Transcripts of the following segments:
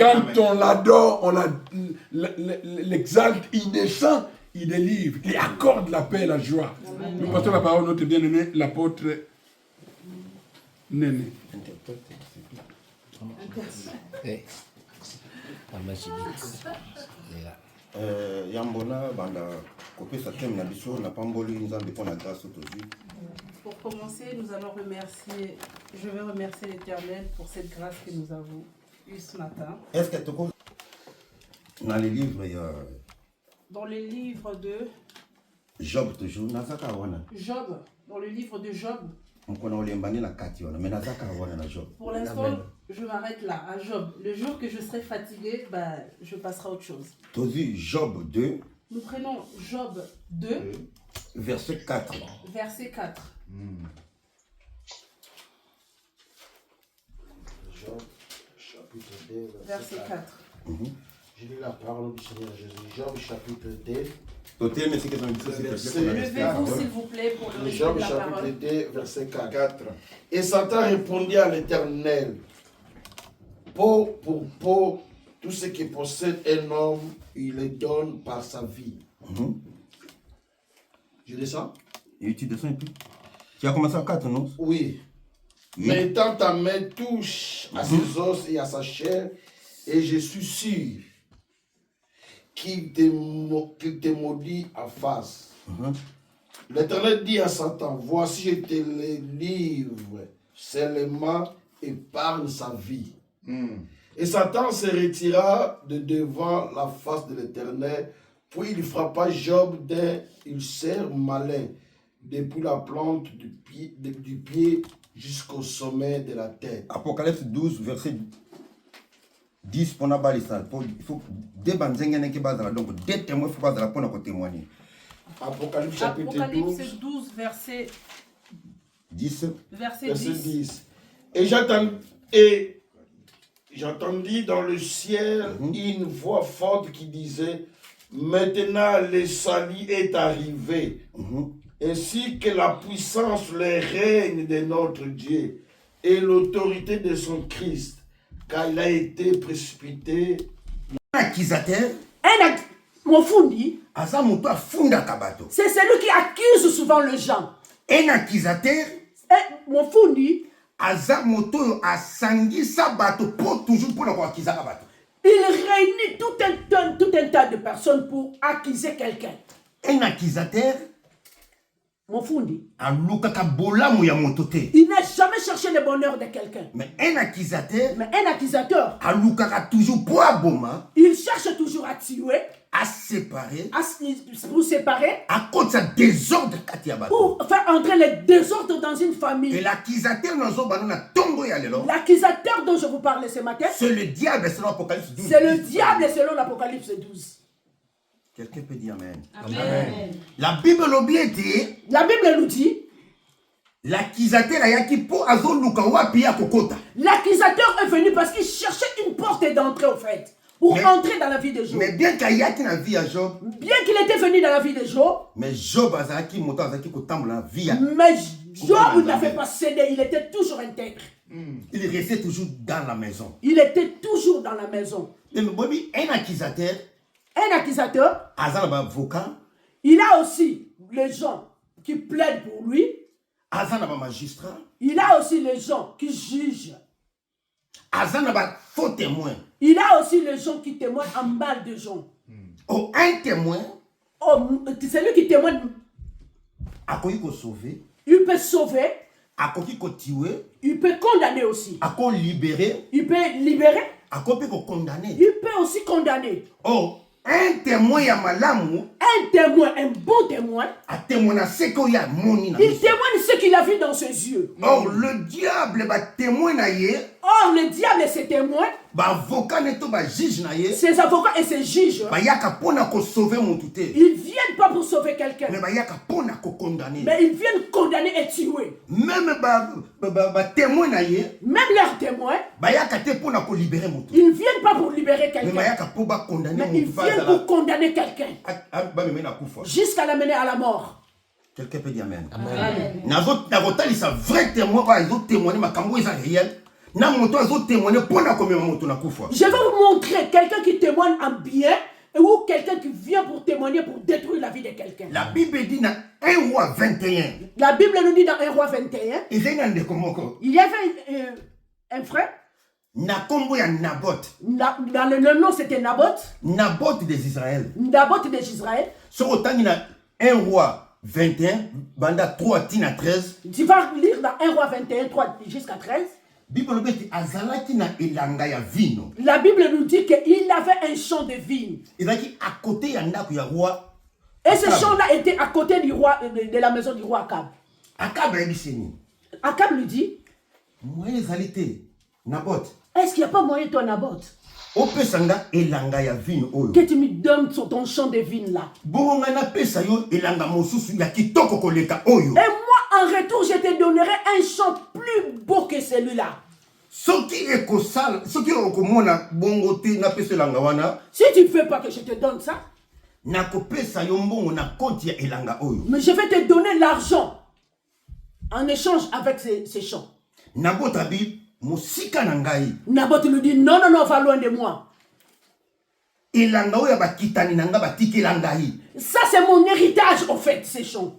quand on l'adore, on l'exalte, il descend, il délivre, il accorde la paix et la joie. Nous passons la parole à notre bien-aimé, l'apôtre Néné. Yambona banda kopesa thème na biso na pamboli nzambe pour la grâce aujourd'hui. Pour commencer, je vais remercier l'Éternel pour cette grâce que nous avons eue ce matin. Est-ce que tu dans les livres dans le livre de Job toujours nazaka wana. Job, dans le livre de Job. Pour l'instant, je m'arrête là, à Job. Le jour que je serai fatigué, je passerai à autre chose. Tu as vu Job 2. Nous prenons Job 2. Verset 4. Verset 4. Job, chapitre 2, verset 4. Je lis la parole du Seigneur Jésus. Job, chapitre 2. Levez-vous, s'il vous plaît, pour le Job, chapitre 2, verset 4. Et Satan répondit à l'Éternel, peau pour peau, tout ce qui possède un homme, il le donne par sa vie. Je descends? Et tu descends un peu. Tu as commencé à 4, non? Oui. Mais étant ta main touche à ses os et à sa chair, et je suis sûr qu'il te maudit à face. L'Éternel dit à Satan, voici je te le livre seulement, épargne sa vie. Et Satan se retira de devant la face de l'Éternel, puis il frappa Job d'un ulcère malin, depuis la plante du pied jusqu'au sommet de la tête. Apocalypse 12, verset 10, pour il faut deux donc deux témoins, il faut témoigner. Apocalypse chapitre 12, verset 10. Verset 10. Et j'entendis dans le ciel une voix forte qui disait, maintenant le salut est arrivé, ainsi que la puissance, le règne de notre Dieu et l'autorité de son Christ, car il a été précipité. Accusateur. Mon fundi, c'est celui qui accuse souvent les gens. Un accusateur. Mon fundi, il réunit tout un tas de personnes pour accuser quelqu'un. Un accusateur. Mon fundi, il n'a jamais cherché le bonheur de quelqu'un. Mais un accusateur, il cherche toujours à tuer, à séparer, pour séparer, à cause de désordre, pour faire entrer le désordre dans une famille. Et l'accusateur dont je vous parlais ce matin, c'est le diable selon l'Apocalypse 12. C'est le diable selon l'Apocalypse 12. Quelqu'un peut dire Amen. Amen. La Bible nous dit, l'accusateur est venu parce qu'il cherchait une porte d'entrée au fait. Pour entrer dans la vie de Job. Mais bien qu'il était venu dans la vie de Job. Mais Job n'avait pas cédé, il était toujours intègre. Il restait toujours dans la maison. Il était toujours dans la maison. Un accusateur, il a aussi les gens qui plaident pour lui. Il a aussi les gens qui jugent. Faux témoin. Il a aussi les gens qui témoignent en mal de gens. Un témoin, c'est lui qui témoigne. Il peut sauver. Il peut condamner aussi. Il peut libérer. Il peut aussi condamner. Un témoin, un bon témoin, il témoigne ce qu'il a vu dans ses yeux. Or, le diable c'est témoin. Ses avocats et ses juges, ils viennent pas pour sauver quelqu'un, mais ils viennent condamner et tuer. Même leurs témoins, ils ne viennent pas pour libérer quelqu'un, mais ils viennent pour condamner quelqu'un jusqu'à l'amener à la mort. Quelqu'un peut dire Amen. Amen. Vrai témoin, ils ont témoigné, réel. Je vais vous montrer quelqu'un qui témoigne en bien ou quelqu'un qui vient pour témoigner pour détruire la vie de quelqu'un. La Bible dit dans 1 roi 21. La Bible nous dit dans 1 roi 21. Il y avait un frère. Nakombo ya Naboth. Dans le nom c'était Naboth. Naboth des Israël. Naboth des Israël. Sur autant il y a 1 roi 21, banda 3 tina 13. Tu vas lire dans 1 roi 21, 3 jusqu'à 13. La Bible nous dit qu'il avait un champ de vigne. Et ce champ-là était à côté du roi, de la maison du roi Akab. Akab lui dit, est-ce qu'il n'y a pas moyen, toi, Naboth, que tu me donnes ton champ de vigne là? Et moi, en retour, je te donnerai un champ plus beau que celui-là. Si tu ne veux pas que je te donne ça, mais je vais te donner l'argent en échange avec ces champs. Naboth lui dit, non, non, non, va loin de moi. Ça, c'est mon héritage, en fait, ces champs.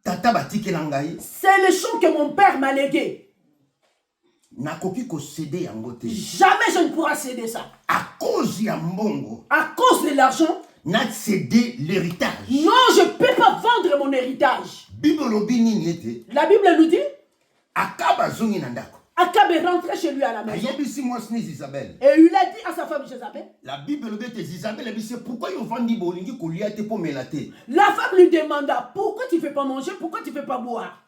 C'est le champ que mon père m'a légué. Jamais je ne pourrai céder ça. À cause de l'argent, l'héritage. Non, je ne peux pas vendre mon héritage. La Bible nous dit, Akab est rentré chez lui à la maison. Et il a dit à sa femme Jézabel. La Bible nous dit Jézabel, pourquoi ils ont vendu la femme lui demanda, pourquoi tu ne fais pas manger, pourquoi tu ne fais pas boire?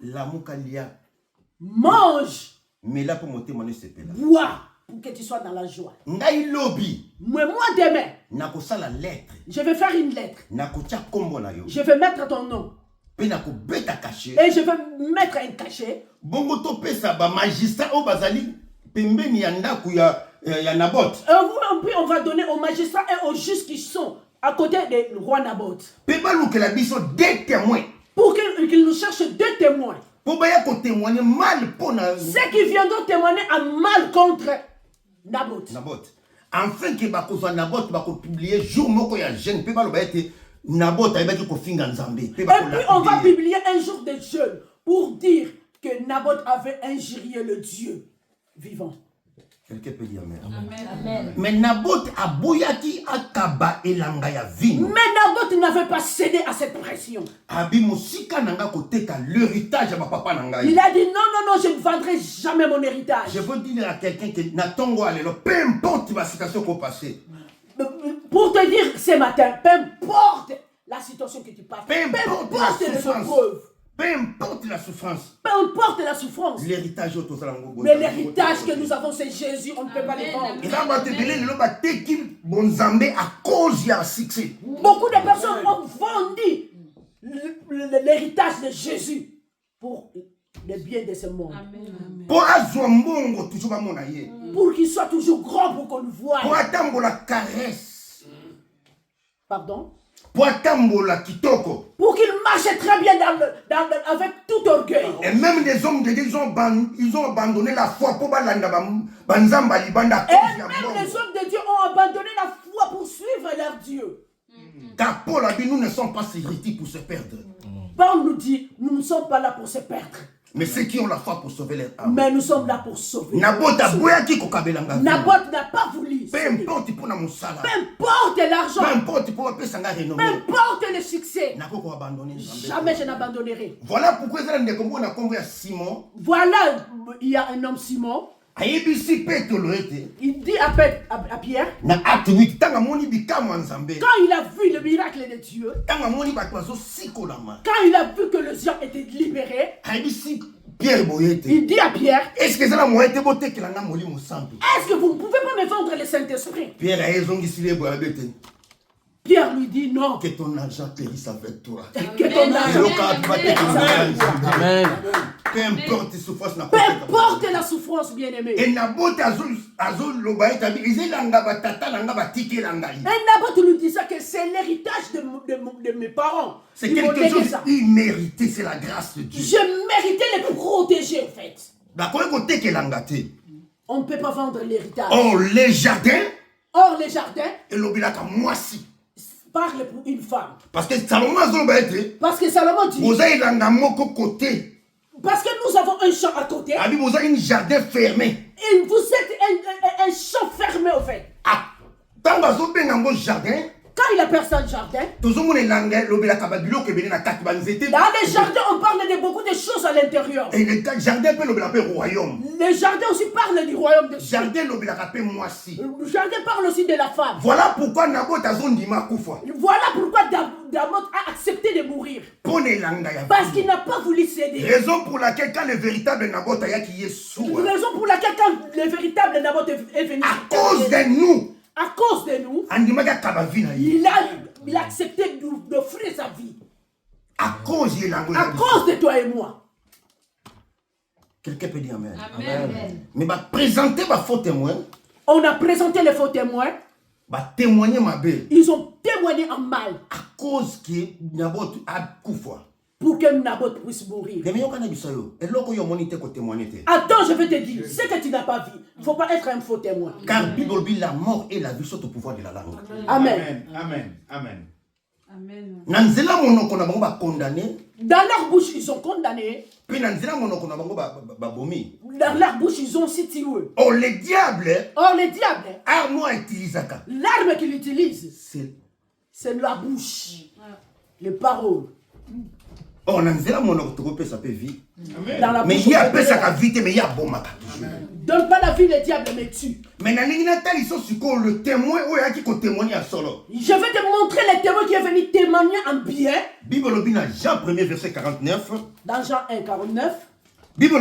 Mange. Mais là pour monter mon esprit là. Bois pour que tu sois dans la joie. Mais moi demain, je vais faire une lettre. Je vais mettre ton nom. Et je vais mettre un cachet. On va donner aux magistrats et aux juges qui sont à côté du roi Naboth. Pour qu'ils nous cherchent 2 témoins. Ceux qui viendront témoigner en mal contre Naboth. Enfin que Naboth va publier jour moko ya jeune pe balo ba ete Naboth ayebaki kofinga nzambe. Et puis on va publier un jour de jeûne pour dire que Naboth avait injurié le Dieu vivant. Quelqu'un peut dire amen. Amen. Mais Naboth a boyaki akaba elanga ya vino. Mais Naboth n'avait pas cédé à cette pression. L'héritage à ma papa nanga. Il a dit non, non, non, je ne vendrai jamais mon héritage. Je veux dire à quelqu'un que n'attendons pas, peu importe la situation qu'on passe. Pour te dire ce matin, peu importe la situation que tu passes, peu importe les épreuves. Peu importe la souffrance. Peu importe la souffrance. L'héritage mais l'héritage que nous avons, c'est Jésus. On ne peut pas les vendre. Beaucoup de personnes ont vendu l'héritage de Jésus pour le bien de ce monde. Pour qu'il soit toujours grand, pour qu'on le voie. Pardon? Pour qu'il marche très bien avec tout orgueil. Et même des hommes de Dieu, ils ont abandonné la foi pour Et même les hommes de Dieu ont abandonné la foi pour suivre leur Dieu. Car Paul a dit, nous ne sommes pas héritiers pour se perdre. Paul nous dit, nous ne sommes pas là pour se perdre. Mais ceux qui ont la foi pour sauver leur âme. Mais nous sommes là pour sauver. Naboth n'a pas voulu. Peu importe l'argent. Peu importe pour peu importe le succès. Jamais je n'abandonnerai. Voilà pourquoi Simon. Voilà, il y a un homme Simon. Il dit à Pierre, quand il a vu le miracle de Dieu, quand il a vu que le gens était libéré, il dit à Pierre, est-ce que vous ne pouvez pas me vendre le Saint-Esprit? Pierre lui dit non. Que ton argent périsse avec toi. Que ton argent périsse avec toi. Amen. Peu importe la souffrance. Peu importe la souffrance, bien-aimé. Et Naboth nous dit ça que c'est l'héritage de mes parents. C'est quelque chose immérité, c'est la grâce de Dieu. Je méritais les protéger en fait. On ne peut pas vendre l'héritage. Or, les jardins, Or, les jardins parlent pour une femme. parce que Salomon a dit, Parce que Salomon dit, côté. parce que nous avons un champ à côté. Vous avez un jardin fermé. Et vous êtes un champ fermé au fait. Ah, quand vous avez un jardin, quand il appelle ça le jardin, dans les jardins, on parle de beaucoup de choses à l'intérieur. Et le jardin peut le royaume. Les jardins aussi parlent du royaume de Dieu. Jardin Le jardin parle aussi de la femme. Voilà pourquoi Naboth a zondima kufa. Voilà pourquoi Naboth a accepté de mourir. Parce qu'il n'a pas voulu céder. Raison pour laquelle quand le véritable Naboth a qui est sourd. Raison pour laquelle quand le véritable Naboth est venu. À cause de nous. À cause de nous, il a accepté d'offrir sa vie. À cause de toi et moi. Quelqu'un peut dire amen. Amen. Mais présenter ma faux témoin. On a présenté les faux témoins. Témoigner ma belle. Ils ont témoigné en mal. À cause que Naboth a koufa. Pour que Naboth puisse mourir. Attends, je vais te dire, ce que tu n'as pas vu, il ne faut pas être un faux témoin. Car la mort et la vie sont au pouvoir de la langue. Amen. Amen. Amen. Amen. Dans leur bouche, ils sont condamnés. Dans leur bouche, ils ont aussi tué. Or, les diables, l'arme qu'ils utilisent, c'est la bouche, les paroles. Oh, dans sa vie. Mais il y a sa vie, mais il y a bon matin. Donne pas la vie, le diable me tue. Mais le témoin qui témoigner à solo. Je vais te montrer le témoin qui est venu témoigner en bien. Bible Jean 1 verset 49. Dans Jean 1 49. Bible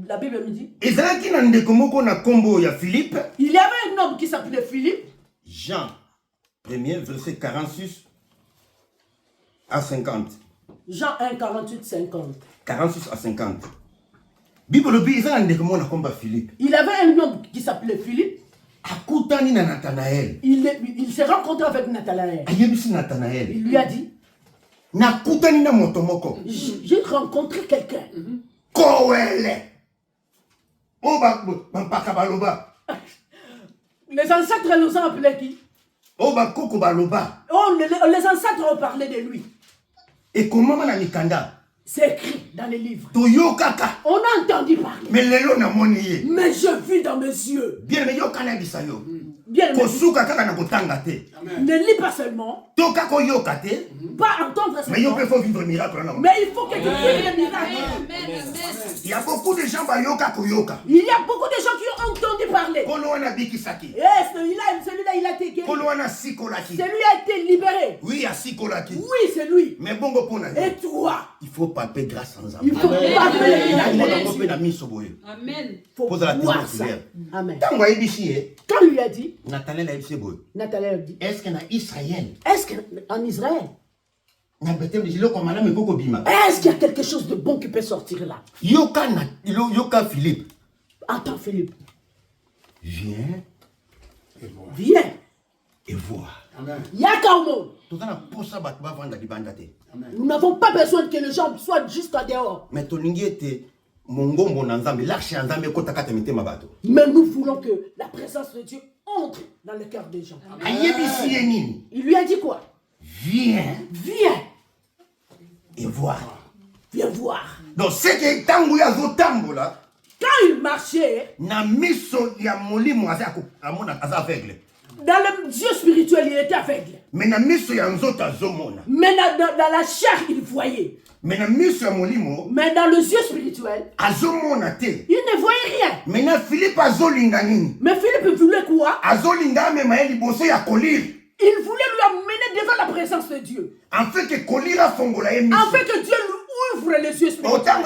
la Bible me dit. Il y avait un homme qui s'appelait Philippe. Jean 1 verset 46 à 50. Jean 1, 48, 50. 46 à 50. Il avait un homme qui s'appelait Philippe. Il s'est rencontré avec Nathanaël. Il lui a dit, j'ai rencontré quelqu'un. Les ancêtres nous ont appelé qui? Oh, les ancêtres ont parlé de lui. Et comment on a mis Kanda? C'est écrit dans les livres. On a entendu parler. Mais je vis dans mes yeux. Bien, mais Bien, ne lis pas seulement. Pas entendre seulement. Mais il faut vivre un miracle. Mais il faut que tu vives un miracle. Il y a beaucoup de gens qui ont qui ont entendu parler. Celui-là, il a été guéri. Celui-là a été libéré. Oui, c'est lui. Mais bon, et toi? Il faut pas payer grâce sans il faut pas payer Amen. Faut voir ça. Amen. Quand il lui a dit, Nathanaël a dit, est-ce qu'en Israël? Est-ce qu'en Israël? Est-ce qu'il y a quelque chose de bon qui peut sortir là? Yoka Philippe. Attends Philippe. Viens. Viens. Et vois. Yakaumo. Nous n'avons pas besoin que les gens soient juste à dehors. Mais nous voulons que la présence de Dieu entre dans le cœur des gens. Il lui a dit quoi? Viens. Viens. Et voir. Viens voir. Donc c'est que quand il marchait, dans le Dieu spirituel, il était aveugle. Mais dans la chair, il voyait. Mais dans le Dieu spirituel, il ne voyait rien. Mais Philippe voulait quoi? Il voulait lui amener devant la présence de Dieu. Afin que Dieu lui ouvre les yeux spirituels. Quand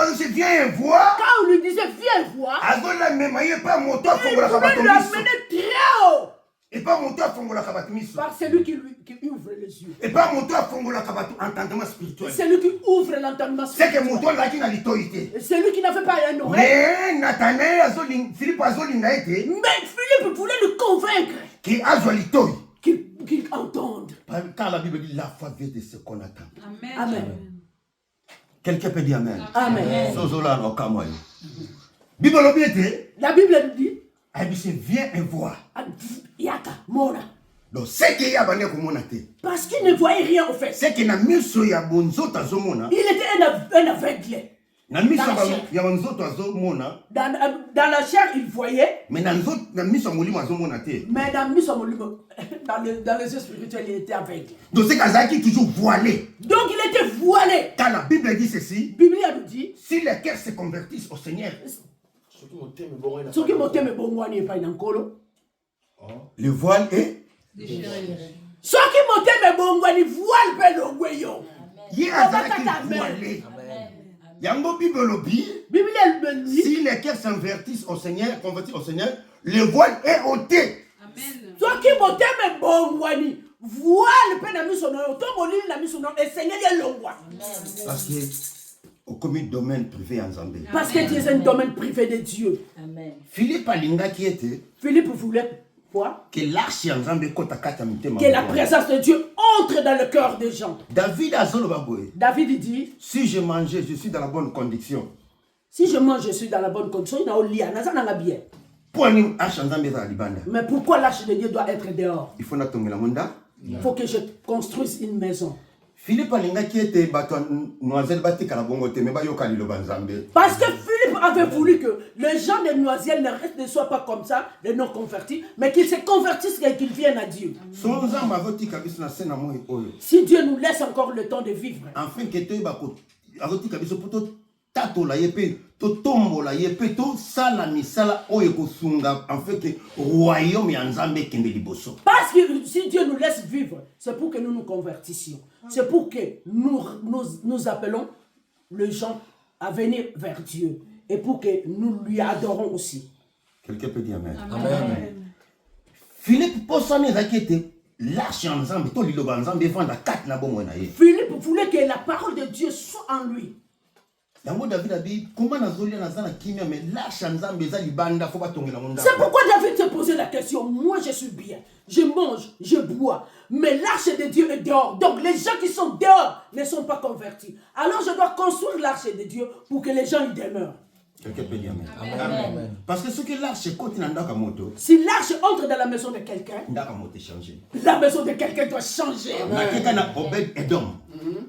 on lui disait viens voir, il voulait lui amener très haut. Et pas monter à Fongola Kabatmis. Par celui qui ouvre les yeux. Et pas monter à Fongola Kabat entendement spirituel. C'est lui qui ouvre l'entendement spirituel. C'est que mon là qui n'a l'autorité. C'est lui qui n'avait pas un oreille. Mais Nathanaël, Philippe Azolinga était. Mais Philippe voulait le convaincre. Qu'il Azolinga. Qu'il entende. Car la Bible dit la foi vient de ce qu'on attend. Amen. Quelqu'un peut dire amen. Amen. Sozola no kamoi. La Bible nous dit, viens et vois. Yaka, Mona. Donc, c'est qu'il y a un Parce qu'il ne voyait rien au fait. c'est qu'il y a un miso ya bonzota zomona. Il était un aveugle. Na miso Dans la chair. ya bonzota zomona. Dans la chair, il voyait. Mais na miso molimo zomona te. Mais dans les yeux spirituels, il était aveugle. Donc, c'est Kazaki toujours voilé. Donc il était voilé. Quand la Bible dit ceci, La Bible nous dit, si les cœurs se convertissent au Seigneur, ce qui m'a dit, bon, n'est pas dans le voile est. Ce qui m'a dit, bon, il voile pas le goyon. Il y a un voilé. Yango Bible lobi. Bible elle dit, Si les cœurs s'invertissent au Seigneur, convertissent au Seigneur, le voile est ôté. ce qui m'a dit, bon, voile pas dans son nom, tout mon lit dans son nom, et Seigneur il l'envoie. Parce que au commis domaine privé en Zambie. Parce que tu es un domaine privé de Dieu. Amen. Philippe Alinga qui était Philippe voulait quoi? que l'arche en Zambie kota kata mitema. Que la présence de Dieu entre dans le cœur des gens. David azolo baboy. David dit, Si je mangeais, je suis dans la bonne condition. si je mange, je suis dans la bonne condition, il y a un lien, il y a bien. Pour une arche en Zambie za libanda. Mais pourquoi l'arche de Dieu doit être dehors? Il faut natonga la monda. Il faut que je construise une maison. Philippe Alinga qui était bato noiselle bati kala bongo te me ba yokali lo banzambe. Parce que Philippe avait voulu que les gens de Noisiel ne soient pas comme ça, les non convertis, mais qu'ils se convertissent et qu'ils viennent à Dieu. Son zamba voti kabiso na sena mo oyo. Si Dieu nous laisse encore le temps de vivre, Enfin que te bako avoti kabiso poto tato la yepe to tombo la yepe to sala misala oyo kosunga en fait que royaume ya Nzambe kende liboso. parce que si Dieu nous laisse vivre, c'est pour que nous nous convertissions. C'est pour que nous appelons les gens à venir vers Dieu et pour que nous lui adorons aussi. Quelqu'un peut dire amen. Amen. Philippe posane zakete l'arche en Nzambe to liloba Nzambe vanda kat na bomo na ye. Philippe voulait que la parole de Dieu soit en lui. Yango David a dit comment nazolia nazana kimia mais l'arche en Nzambe za libanda faut batongela monda. C'est pourquoi David s'est posé la question. Moi, je suis bien. Je mange, je bois. Mais l'arche de Dieu est dehors. Donc, les gens qui sont dehors ne sont pas convertis. Alors, je dois construire l'arche de Dieu pour que les gens y demeurent. Quelqu'un peut dire amen. Amen. Parce que ce que l'arche continue ndaka moto, Si l'arche entre dans la maison de quelqu'un, ndaka moto changer. la maison de quelqu'un doit changer. Nakeka na Obed Edom.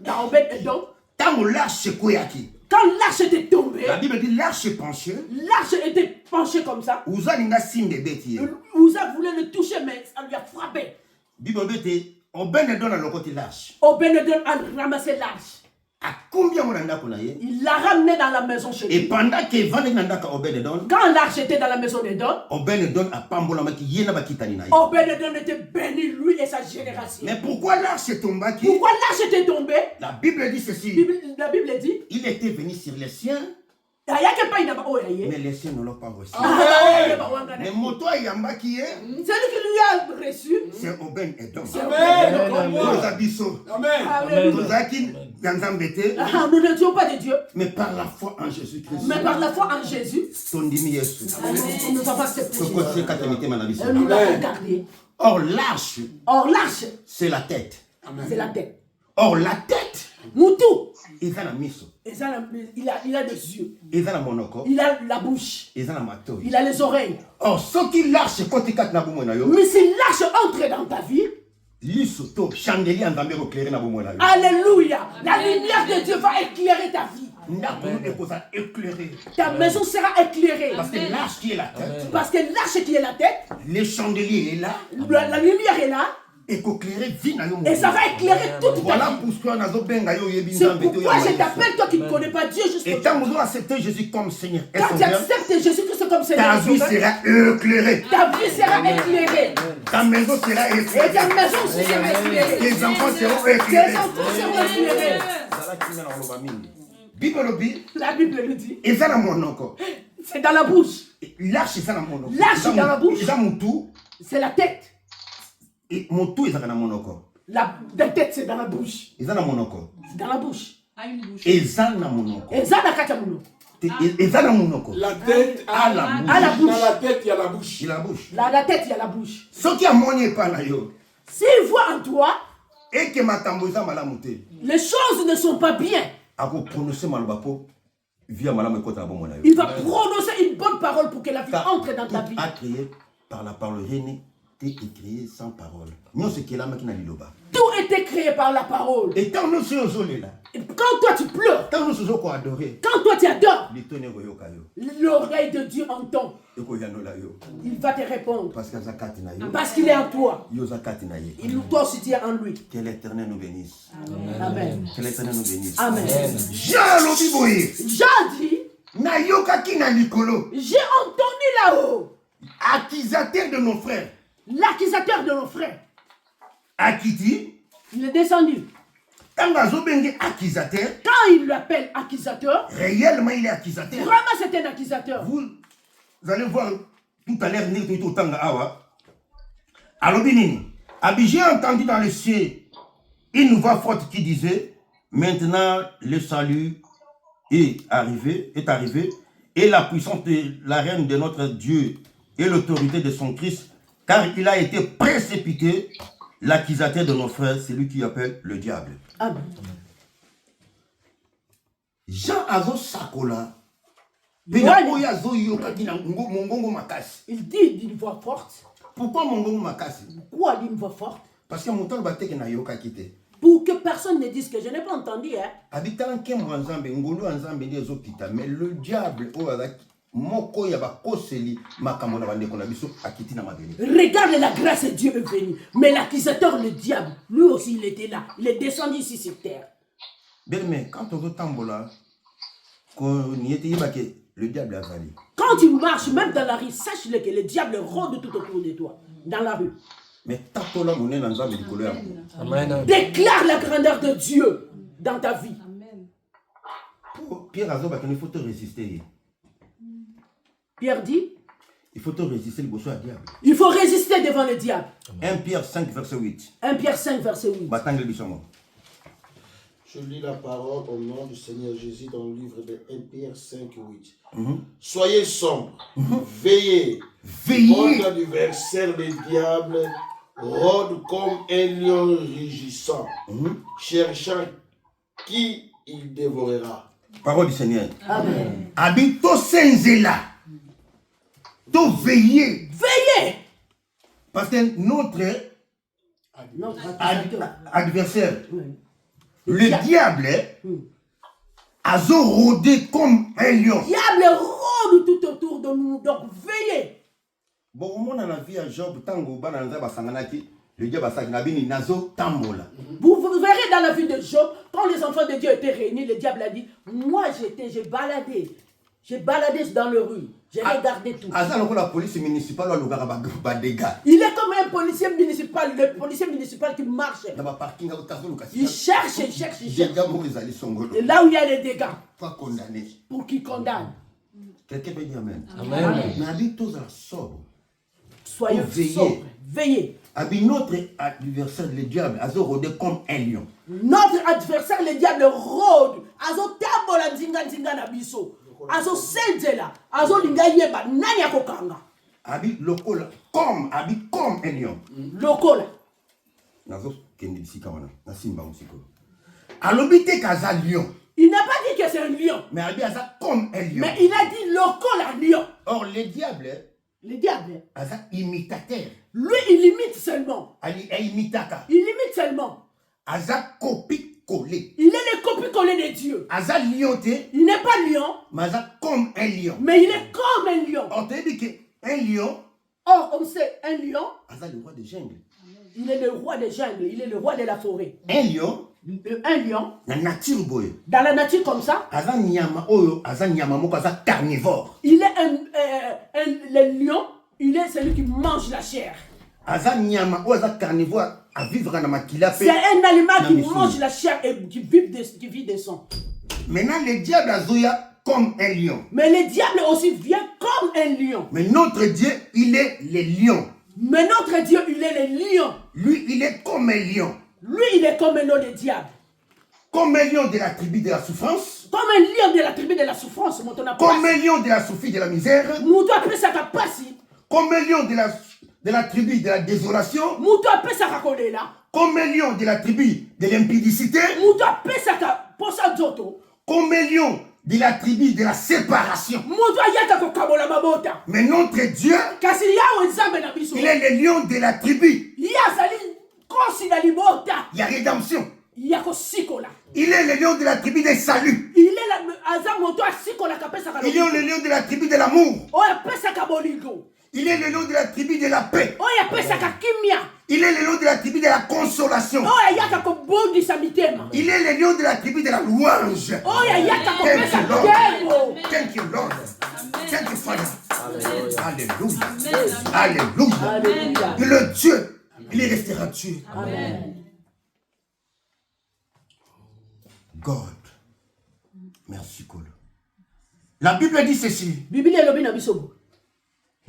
Dans Obed-Edom, Tango l'arche koyaki. quand l'arche était tombée, La Bible dit l'arche penchée. l'arche était penchée comme ça. Uzalinga sinde beti. Uza voulait le toucher, mais ça lui a frappé. Bible beti Obed Edom na lokoti l'arche. Obed-Edom a ramassé l'arche. A combien mon ndako na ye? Il l'a ramené dans la maison chez Et lui. pendant que vande na ndaka Obed Edom, Quand l'arche était dans la maison d'Edom, Obed Edom a pambola maki yena bakitani na ye. Obed-Edom était béni, lui et sa génération. Mais pourquoi l'arche est tombée? Pourquoi l'arche était tombée? La Bible dit ceci. La Bible dit, Il était venu sur les siens, il y a quelqu'un qui n'a pas oublié. mais les siens ne l'ont pas reçu. C'est Mais moto yamba qui est, lui qui lui a reçu. c'est Obed Edom. Amen. Nous abisso. Amen. Amen. Nous aki yanzambete, Ah, nous n'étions pas de Dieu, mais par la foi en Jésus-Christ. mais par la foi en Jésus, Tondimi Yesu. nous avons accepté Jésus. Soko tse katamite manabiso. Et nous l'avons gardé. Or l'arche, Or, l'arche, c'est la tête. c'est la tête. Or la tête, Moutou, ils ont la miso, il a des yeux, ils ont la monoko, il a la bouche, ils ont la mato. il a les oreilles. Or ce qui l'arche côté kat na bomo na yo, Mais si l'arche entre dans ta vie, liso to chandelier en zambe éclairé na bomo na yo. alléluia, la lumière de Dieu va éclairer ta vie. Ndako est posa éclairé. Ta maison sera éclairée. Parce que l'arche qui est la tête, Parce que l'arche qui est la tête, les chandeliers est là, la lumière est là, et qu'éclairer vie na yo. et ça va éclairer toute ta Voilà vie. pourquoi nazo benga yo yebi C'est nzambe to pourquoi ya je maïs. t'appelle, toi qui ne connais pas Dieu, juste Et tant que vous acceptez Jésus comme Seigneur et quand tu Sauveur, acceptes Jésus-Christ comme Seigneur, ta et vie Sauveur, sera éclairée. ta vie sera éclairée. Ta maison sera Et éclairée. ta maison aussi sera éclairée. Tes enfants seront Tes éclairés. enfants seront éclairés. Bible lobi, La Bible le dit. eza na monoko. C'est dans la bouche. L'arche eza na monoko. L'arche est dans la bouche. Eza mutu, C'est la tête. et mutu eza na monoko. La tête, c'est dans la bouche. Eza na monoko. C'est dans la bouche. À une bouche. Eza na monoko. Et ça, la katamuno. Eza na monoko. La tête À la bouche. À la bouche. Dans la tête, il y a la bouche. Il a la bouche. La tête, il y a la bouche. Soki amoni pa na yo, S'il voit en toi, et que makambo eza malamu te, les choses ne sont pas bien. ako prononcer maloba po Il va prononcer une bonne parole pour que la vie entre dans ta vie. A créé par la parole. René, tu es créé sans parole. Tout était créé par la parole. Et quand nous sommes là, quand toi tu pleures, quand nous sommes adorés, quand toi tu adores, l'oreille de Dieu entend. Il va te répondre. Parce qu'il est en toi. Toi aussi tu es en lui. Que l'Éternel nous bénisse. Amen. Que l'Éternel nous bénisse. Amen. Jean dit, j'ai entendu là-haut. Accusateur de nos frères. L'accusateur de nos frères. Akiti. Il est descendu. Quand il l'appelle accusateur, réellement il est accusateur. Vraiment c'est un accusateur. Vous allez voir tout à l'heure, alors j'ai entendu dans le ciel une voix forte qui disait, maintenant le salut est arrivé, et la puissance de la reine de notre Dieu et l'autorité de son Christ, car il a été précipité, l'accusateur de nos frères, c'est lui qui appelle le diable. Amen. Jean Azo Sakola, il dit d'une voix forte. Pourquoi Mongongo Makasi? Pourquoi d'une voix forte? Parce que mon temps va être na yoka kite. Pour que personne ne dise que je n'ai pas entendu. Habitant qui Mwanzambe, Ngolo Nzambe des Okita, mais le diable, Moko Yaba Koseli, Makamona Bande Konabiso, Akiti na Mabeli. Regarde la grâce de Dieu est venue. Mais l'accusateur, le diable, lui aussi il était là. Il est descendu ici sur terre. Bien, mais quand on tambola, qu'on y était, le diable a valu. Quand tu marches, même dans la rue, sache-le que le diable rôde tout autour de toi, dans la rue. Mais tapola moné dans Nzambe couleur. Amen. Déclare la grandeur de Dieu dans ta vie. Amen. Pierre Azoba, il faut te résister. Pierre dit, il faut te résister le bosso à diable. Il faut résister devant le diable. 1 Pierre 5, verset 8. 1 Pierre 5, verset 8. Je lis la parole au nom du Seigneur Jésus dans le livre de 1 Pierre 5, 8. Soyez sombres, veillez. Contre l'adversaire, le diable rôde comme un lion rugissant, cherchant qui il dévorera. Parole du Seigneur. Amen. Habito senzela. To veiller. Veillez. Parce que notre adversaire, le diable, a rôdé comme un lion. Le diable rôde tout autour de nous, donc veillez. Bon, au monde dans la vie à Job, tango bananza basanganaki, le diable basanganabini nazo tambola. Vous verrez dans la vie de Job, quand les enfants de Dieu étaient réunis, le diable a dit, moi j'ai baladé dans les rues, j'ai regardé tout. La police municipale il est comme un policier municipal, le policier municipal qui marche. Il cherche. Et là où il y a les dégâts, pour qu'il condamne. Quelqu'un peut dire Amen. Amen. Soyez sobres, veillez. Notre adversaire, le diable, a rôdé comme un lion. Notre adversaire, le diable, rôde. Azo tambola nzinga na biso. Azo senzela. Azo linga yeba. Nani akokanga. Abi lokola comme un lion. Lokola. Nazo kendi bisika wana. Na simba musiko. Alobite kaza lion. Il n'a pas dit que c'est un lion. Mais Abi aza comme un lion. Mais il a dit lokola lion. Or le diable aza imitateur. Lui il imite seulement. Ali imitaka. Il imite seulement. Aza copie collée. Il est le copie-collé de Dieu. Aza lion te. Il n'est pas lion. Mais aza comme un lion. Mais il est comme un lion. On te dit qu'un lion. Or on sait un lion. Aza le roi des jungles. Il est le roi des jungles. Il est le roi de la forêt. Un lion. La nature boy. Dans la nature comme ça. Aza nyama moko aza carnivore. Il est le lion. Il est celui qui mange la chair. Aza nyama aza carnivore à vivre dans makila. C'est un animal qui mange la chair et qui vit des sons. Maintenant le diable azoya comme un lion. Mais le diable aussi vient comme un lion. Mais notre Dieu, il est le lion. Mais notre Dieu, il est le lion. Lui, il est comme un lion. Lui, il est comme un lion de diable. Comme un lion de la tribu de la souffrance. Comme un lion de la tribu de la souffrance. Comme un lion de la souffrance de la misère. Comme un lion de la tribu de la désolation. Comme un lion de la tribu de l'impudicité. Comme un lion de la tribu de la séparation. Mais notre Dieu, il est le lion de la tribu. Il y a rédemption. Il est le lion de la tribu des saluts. Il est le lion de la tribu de l'amour. Il est le lion de la tribu de la paix. Il est le lion de la tribu de la consolation. Il est le lion de la tribu de la louange. Thank you, Lord. Thank you, Father. Alléluia. Alléluia. Et le Dieu, il restera Dieu. Amen. God. Merci, Cole. La Bible dit ceci.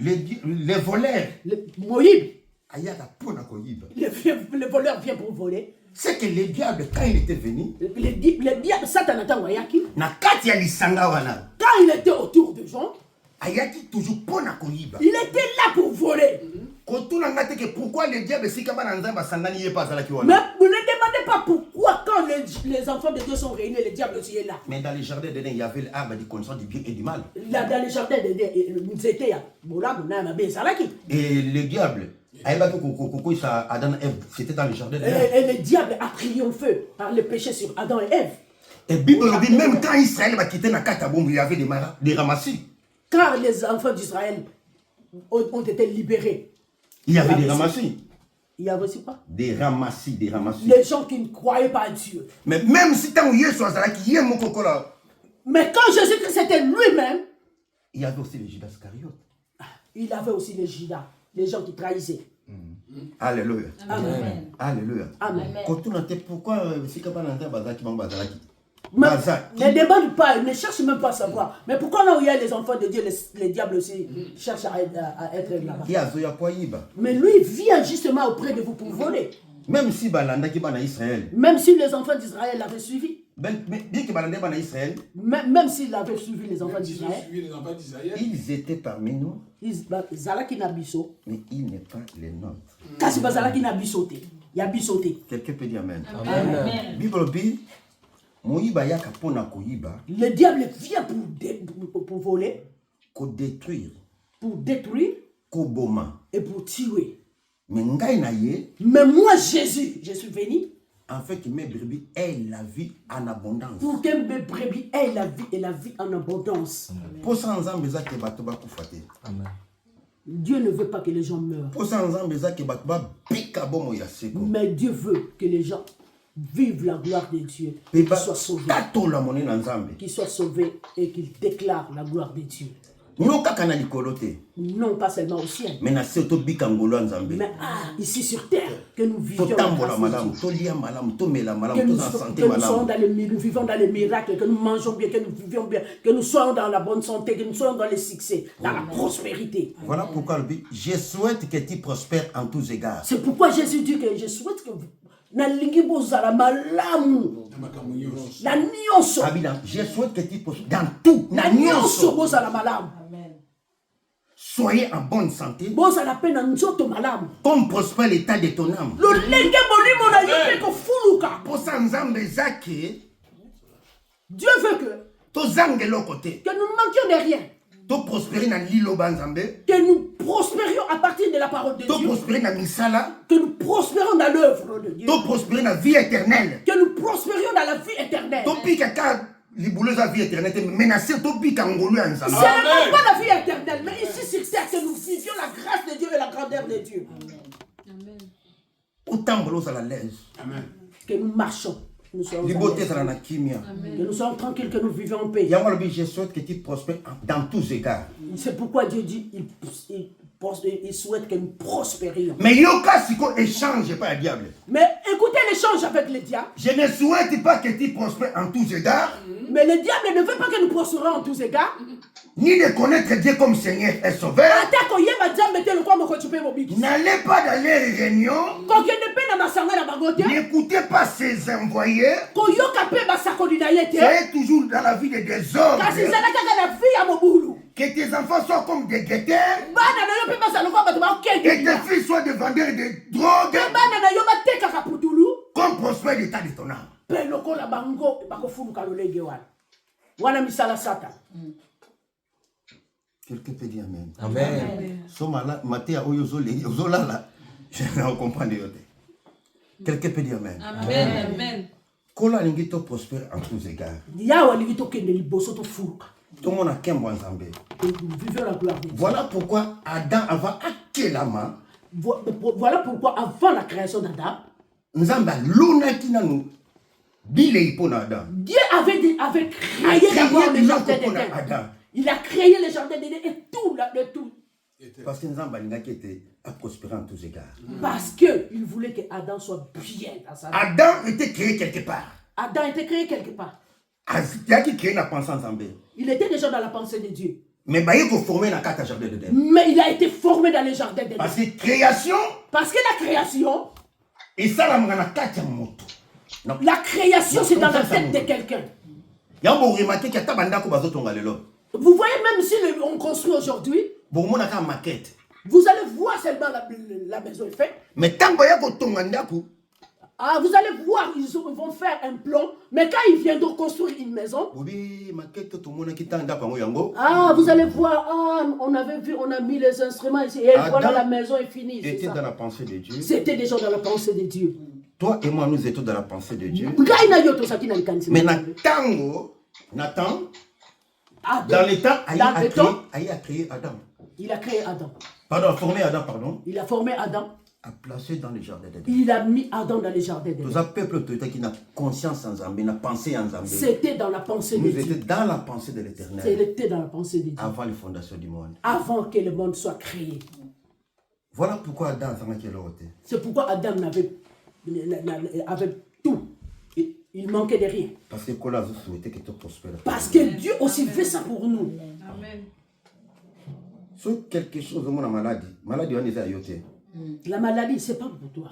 Les voleurs. Le voleur vient pour voler. C'est que le diable, quand il était venu, le diable, Satan quand il était autour de gens, il était là pour voler. Pourquoi le diable, si mais vous ne demandez pas pourquoi quand les enfants de Dieu sont réunis, le diable aussi est là. Mais dans les jardins d'Éden, il y avait l'arbre de connaissance du bien et du mal. Là, dans les jardins d'Éden, c'était et le diable, c'était dans les jardins d'Éden. Et le diable a triomphé par le péché sur Adam et Ève. Et Bible dit même quand Israël va quitter la Katabombe, il y avait des ramassis. Quand les enfants d'Israël ont été libérés, il y avait des ramassis. Il y avait aussi quoi? Des ramassis. Les gens qui ne croyaient pas à Dieu. Mais même si tant qu'il y a mais quand Jésus-Christ était lui-même, il y avait aussi les Judas Iscariotes. Il avait aussi les Judas, les gens qui trahissaient. Alléluia. Amen. Alléluia. Amen. Pourquoi si tu ne demande pas, ne cherche même pas à savoir. Mais pourquoi là où il y a les enfants de Dieu, les diables aussi cherchent à être là-bas? Mais lui vient justement auprès de vous pour voler. Même si Israël. Même si les enfants d'Israël l'avaient suivi. Même s'il avait suivi les enfants d'Israël. Ils étaient parmi nous. Mais il n'est pas les nôtres. Quelqu'un peut dire Amen. Amen. Bible dit, le diable vient pour voler, pour détruire et pour tuer. Mais moi, Jésus, je suis venu en fait que mes brebis aient la vie en abondance. Pour que mes brebis aient la vie et la vie en abondance. Amen. Dieu ne veut pas que les gens meurent. Mais Dieu veut que les gens vivent la gloire de Dieu. Qu'ils soient sauvés. Qu'ils soient sauvés et qu'ils déclarent la gloire de Dieu. Non pas seulement au ciel. Mais ici sur terre, que nous vivions que nous vivons dans les miracles, que nous mangeons bien, que nous vivions bien, que nous soyons dans la bonne santé, que nous soyons dans le succès, dans la prospérité. Voilà pourquoi je souhaite que tu prospères en tous égards. C'est pourquoi Jésus dit que je souhaite que vous... Je souhaite que tu prospères dans tout. Soyez en bonne santé. Comme prospère l'état de ton âme. Dieu veut que nous ne manquions de rien. Que nous prospérions à partir de la parole de Dieu. Que nous prospérions dans l'œuvre de Dieu. Que nous prospérions dans la vie éternelle. Que nous prospérions dans la vie éternelle. Ce n'est pas la vie éternelle, mais ici sur terre, que nous vivions la grâce de Dieu et la grandeur de Dieu. Amen. Que nous marchons. Que nous soyons tranquilles, que nous vivons en paix. Je souhaite que tu prospères dans tous égards. C'est pourquoi Dieu dit il souhaite que nous prospérions. Mais il y a échange pas le diable. Mais écoutez l'échange avec le diable. Je ne souhaite pas que tu prospères en tous égards. Mais le diable ne veut pas que nous prospérions en tous égards. Ni de connaître Dieu comme Seigneur et Sauveur. N'allez pas dans les réunions. N'écoutez pas ses envoyés. Soyez toujours dans la vie de désordre. Que tes enfants soient comme des guetteurs. Que tes fils soient des vendeurs de drogue. Comme prospère l'état de ton âme. Wana misala Satan. Quelqu'un peut dire Amen. Amen. Somala, Matéa, Ozolala, je ne comprends pas. Quelqu'un peut dire Amen. Amen. Amen. Kola Lingito prospère en tous égards. Yawa lingito kende liboso to fuka. Tout le monde a qu'un bon Zambé. Vivons la gloire de Dieu. Voilà pourquoi Adam avant Akelama. Voilà pourquoi avant la création d'Adam, Nzamba luna kinanu. Bile ipona Adam. Dieu avait créé d'abord le jardin d'Éden. Il a créé le jardin d'Éden et tout le tout. Parce que Nzamba Lingaki était à prospérer en tous égards. Parce qu'il voulait que Adam soit bien dans sa vie. Adam était créé quelque part. Adam était créé quelque part. Il créé la pensée en Zambé. Il était déjà dans la pensée de Dieu. Mais il faut former la carte à jardin d'Éden. Mais il a été formé dans le jardin d'Éden. Parce que création. Parce que la création. Et ça, la carte à moto. La création, c'est dans la tête de quelqu'un. Vous voyez, même si on construit aujourd'hui, vous allez voir seulement la maison est faite. Mais tant que vous allez voir, ils vont faire un plan. Mais quand ils viendront construire une maison, vous allez voir, on avait vu, on a mis les instruments ici. Et voilà, la maison est finie. Était dans la pensée de Dieu. C'était déjà dans la pensée de Dieu. Toi et moi, nous étions dans la pensée de Dieu. Mais Nathan, dans le temps, il a créé Adam. Il a créé Adam. Pardon, formé Adam, pardon. Il a formé Adam. A placé dans le jardin d'Éden. Il a mis Adam dans le jardin d'Éden. Tout un peuple qui n'a conscience en Zambé, n'a pensé en Zambé. C'était dans la pensée de Dieu. Nous étions dans la pensée de l'Éternel. C'était dans la pensée de Dieu. Avant les fondations du monde. Avant que le monde soit créé. Voilà pourquoi Adam c'est pourquoi Adam avait tout. Il manquait de rien. Parce que Kola souhaitait que tu prospères. Parce que Dieu aussi fait ça pour nous. Amen. Sur quelque chose de mon maladie, on est à yoté. La maladie, c'est pas pour toi.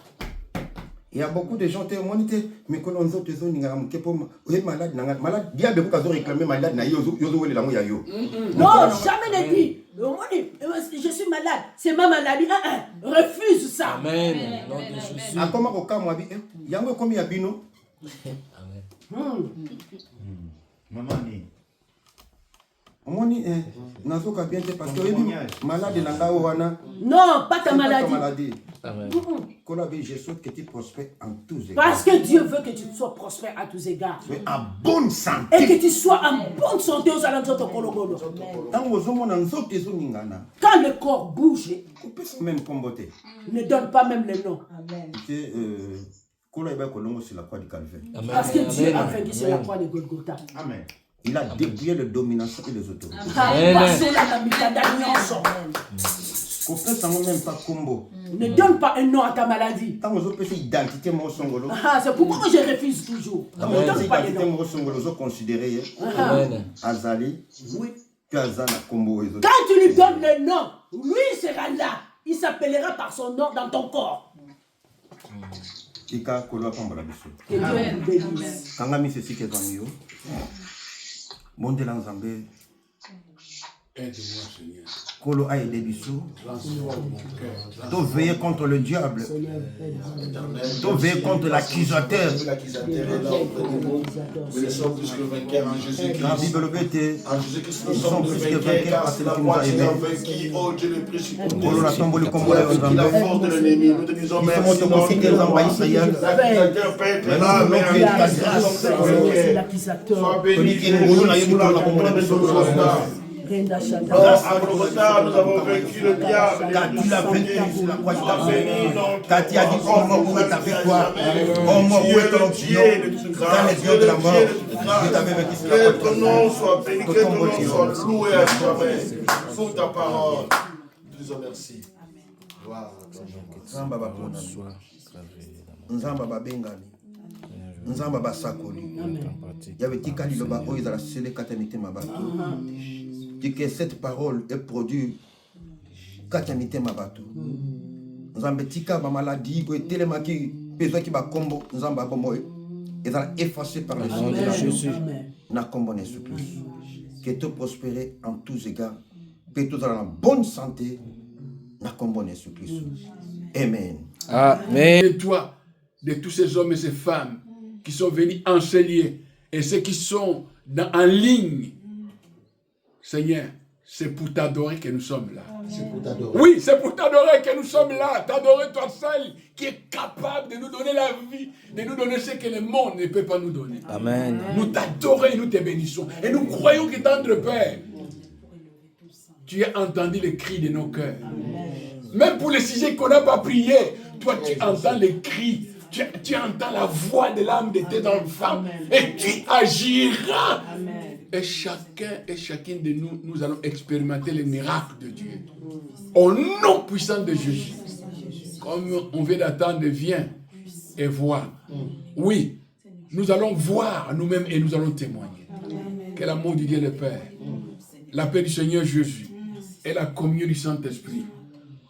Il y a beaucoup de gens qui ont dit mais quand on autres zones qui sont malades, malade, bien de beaucoup réclamer malade na yo yo. Non, jamais ne dit. Je suis malade, c'est ma maladie. Refuse ça. Amen. Nom de Jésus. Ah comment au cas moi bi yango comme ya bino. Maman ni. Omoni nazoka bien parce que malade nanga wana. Non, pas ta maladie. Amen. Je souhaite que tu prospères en tous égards. Parce que Dieu veut que tu sois prospère à tous égards. En bonne santé. Et que tu sois en bonne santé aux alentours de Kologolo. Quand le corps bouge, ne donne pas même le nom. Parce que Dieu a vaincu sur la croix de Golgotha. Amen. Il a dépouillé les dominations et les autorités. Ne donne pas un nom à ta maladie. C'est pourquoi je refuse toujours. Ne donne pas le nom. Quand tu lui donnes le nom, lui sera là. Il s'appellera par son nom dans ton corps. Que Dieu nous bénisse. Aide-moi, Seigneur. Kolo a aidé Bissou. Tu veiller contre le diable. Tu veiller contre l'accusateur. L'accusateur est là auprès de nous. Mais nous sommes plus que vainqueurs en Jésus-Christ. La Bible dit en Jésus-Christ, nous sommes plus vainqueurs car c'est la croix qui nous a vaincu. Oh Dieu, le précieux pour nous. La force de l'ennemi. Nous te disons merci. L'accusateur peut être là, mais l'accusateur. sois béni, Jésus, la comprendre de nos soldats. À Golgotha, nous avons vaincu le diable. Car tu l'as vaincu sur la croix, tu l'as vaincu. Car tu as dit, oh mort, où est ta victoire? Oh mort, où est ton triomphe? Dans les yeux de la mort, je t'avais vaincu sur la croix. Que ton nom soit béni, que ton nom soit loué à toi-même. Pour ta parole. Nous te disons merci. Gloire à ton nom. Nzamba babengani. Nzamba basakoli. Yawe tikali loba oyo ezala sele kata mitema bato. Que cette parole est produite kata mitema bato. Nzambe tika ba maladie ko telemaki besoin ki ba kombo nzamba bomoy ezala effacé par le sang de Jésus. Na kombo ne Jésus. Que tu prospères en tous égards, que tu sois en bonne santé. Na kombo ne Jésus. Amen. Amen. Et toi, de tous ces hommes et ces femmes qui sont venus enseigner et ceux qui sont en ligne. Seigneur, c'est pour t'adorer que nous sommes là. C'est pour t'adorer. Oui, c'est pour t'adorer que nous sommes là. T'adorer toi seul qui est capable de nous donner la vie, de nous donner ce que le monde ne peut pas nous donner. Amen. Nous t'adorons et nous te bénissons. Et nous croyons que tendre Père, tu as entendu les cris de nos cœurs. Même pour les sujets qu'on n'a pas prié, toi tu entends les cris. Tu entends la voix de l'âme de tes enfants. Et tu agiras. Et chacun et chacune de nous, nous allons expérimenter les miracles de Dieu. Au nom puissant de Jésus. Comme on vient d'attendre, viens et vois. Oui, nous allons voir nous-mêmes et nous allons témoigner. Que l'amour du Dieu le Père, la paix du Seigneur Jésus et la communion du Saint-Esprit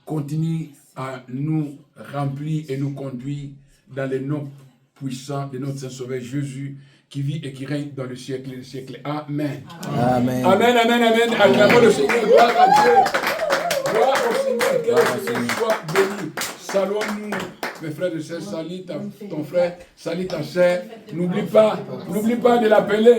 continue à nous remplir et nous conduire dans les noms puissants de notre Saint-Sauveur Jésus, qui vit et qui règne dans le siècle et le siècle. Amen. Amen. Amen, amen, amen. Acclamons le Seigneur. Gloire à Dieu. Gloire au Seigneur. Que le Seigneur soit béni. Saluons-nous, mes frères et sœurs. Salut ton frère. Salut ta sœur. N'oublie pas de l'appeler.